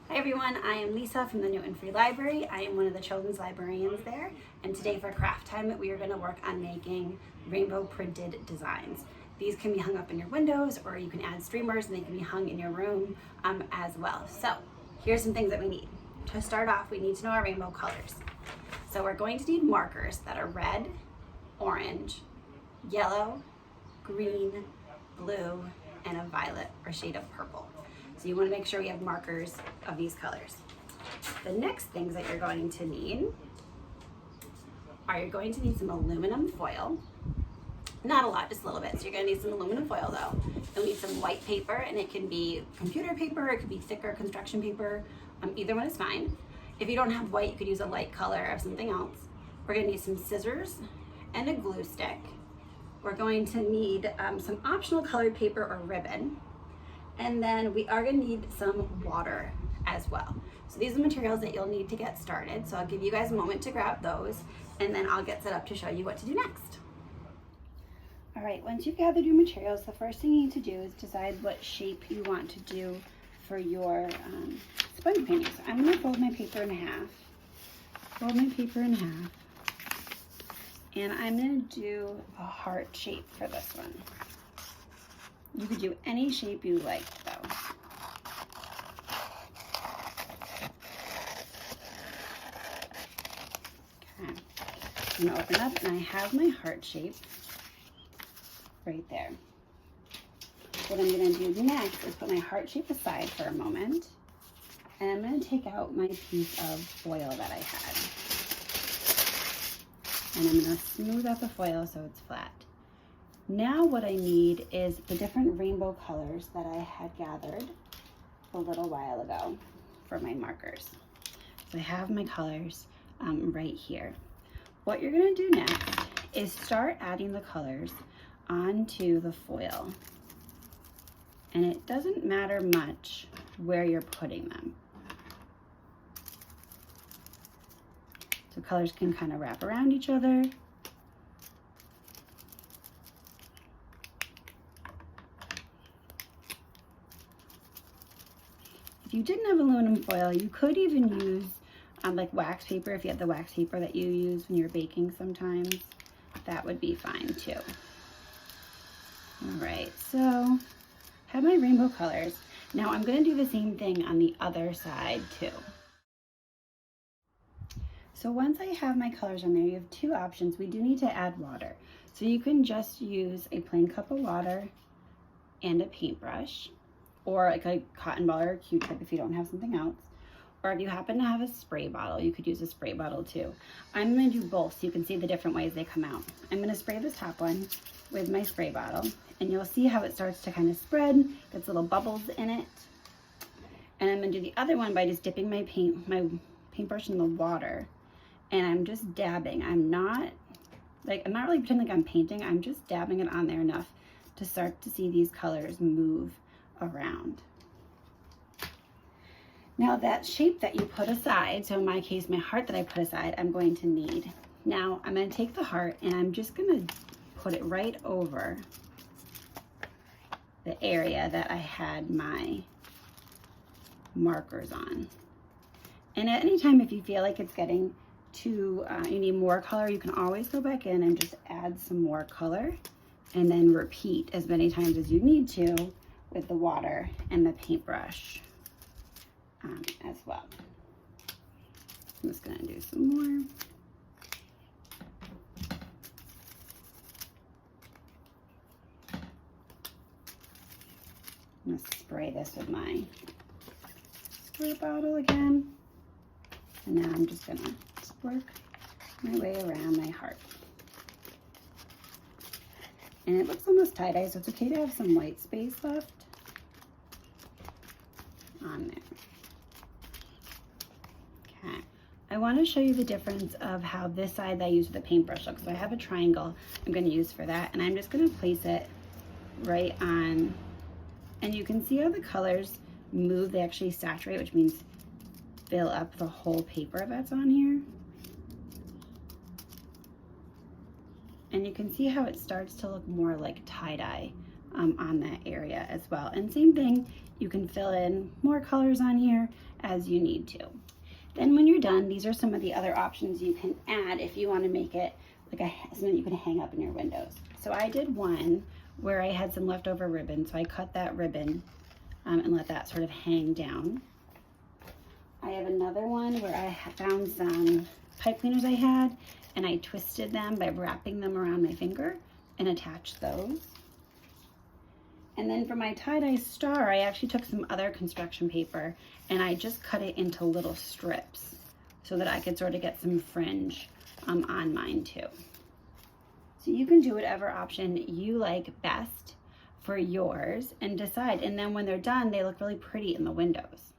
Hi everyone, I am Lisa from the Newton Free Library. I am one of the children's librarians there, and today for craft time we are going to work on making rainbow printed designs. These can be hung up in your windows, or you can add streamers and they can be hung in your room as well. So here's some things that we need. To start off, we need to know our rainbow colors. So we're going to need markers that are red, orange, yellow, green, blue, and a violet or shade of purple. So you want to make sure you have markers of these colors. The next things that you're going to need are you're going to need some aluminum foil. Not a lot, just a little bit. So you're going to need some aluminum foil though. You'll need some white paper, and it can be computer paper, it could be thicker construction paper. Either one is fine. If you don't have white, you could use a light color of something else. We're going to need some scissors and a glue stick. We're going to need some optional colored paper or ribbon. And then we are going to need some water as well. So these are the materials that you'll need to get started. So I'll give you guys a moment to grab those, and then I'll get set up to show you what to do next. All right, once you've gathered your materials, the first thing you need to do is decide what shape you want to do for your sponge painting. So I'm going to fold my paper in half. And I'm going to do a heart shape for this one. You could do any shape you like though. Okay, I'm gonna open up and I have my heart shape right there. What I'm gonna do next is put my heart shape aside for a moment, and I'm gonna take out my piece of foil that I had. And I'm gonna smooth out the foil so it's flat. Now what I need is the different rainbow colors that I had gathered a little while ago for my markers. So I have my colors right here. What you're gonna do next is start adding the colors onto the foil. And it doesn't matter much where you're putting them. So colors can kind of wrap around each other. If you didn't have aluminum foil, you could even use like wax paper. If you have the wax paper that you use when you're baking sometimes, that would be fine too. All right, so I have my rainbow colors. Now I'm going to do the same thing on the other side too. So once I have my colors on there, you have two options. We do need to add water. So you can just use a plain cup of water and a paintbrush, or like a cotton ball or a Q-tip if you don't have something else. Or if you happen to have a spray bottle, you could use a spray bottle too. I'm gonna do both so you can see the different ways they come out. I'm gonna spray the top one with my spray bottle, and you'll see how it starts to kind of spread, gets little bubbles in it. And I'm gonna do the other one by just dipping my paintbrush in the water, and I'm just dabbing. I'm not really pretending like I'm painting, I'm just dabbing it on there enough to start to see these colors move around. Now that shape that you put aside, so in my case, my heart that I put aside, I'm going to need. Now I'm going to take the heart and I'm just going to put it right over the area that I had my markers on. And at any time, if you feel like it's getting too, you need more color, you can always go back in and just add some more color, and then repeat as many times as you need to with the water and the paintbrush as well. I'm just gonna do some more. I'm gonna spray this with my spray bottle again. And now I'm just gonna work my way around my heart. And it looks almost tie-dye, so it's okay to have some white space left on there. Okay, I want to show you the difference of how this side that I use with the paintbrush looks. So I have a triangle I'm going to use for that, and I'm just going to place it right on, and you can see how the colors move. They actually saturate, which means fill up the whole paper that's on here. And you can see how it starts to look more like tie-dye on that area as well. And same thing, you can fill in more colors on here as you need to. Then when you're done, these are some of the other options you can add if you want to make it like something you can hang up in your windows. So I did one where I had some leftover ribbon, so I cut that ribbon and let that sort of hang down. I have another one where I found some pipe cleaners I had, and I twisted them by wrapping them around my finger and attached those. And then for my tie-dye star, I actually took some other construction paper and I just cut it into little strips so that I could sort of get some fringe on mine too. So you can do whatever option you like best for yours and decide. And then when they're done, they look really pretty in the windows.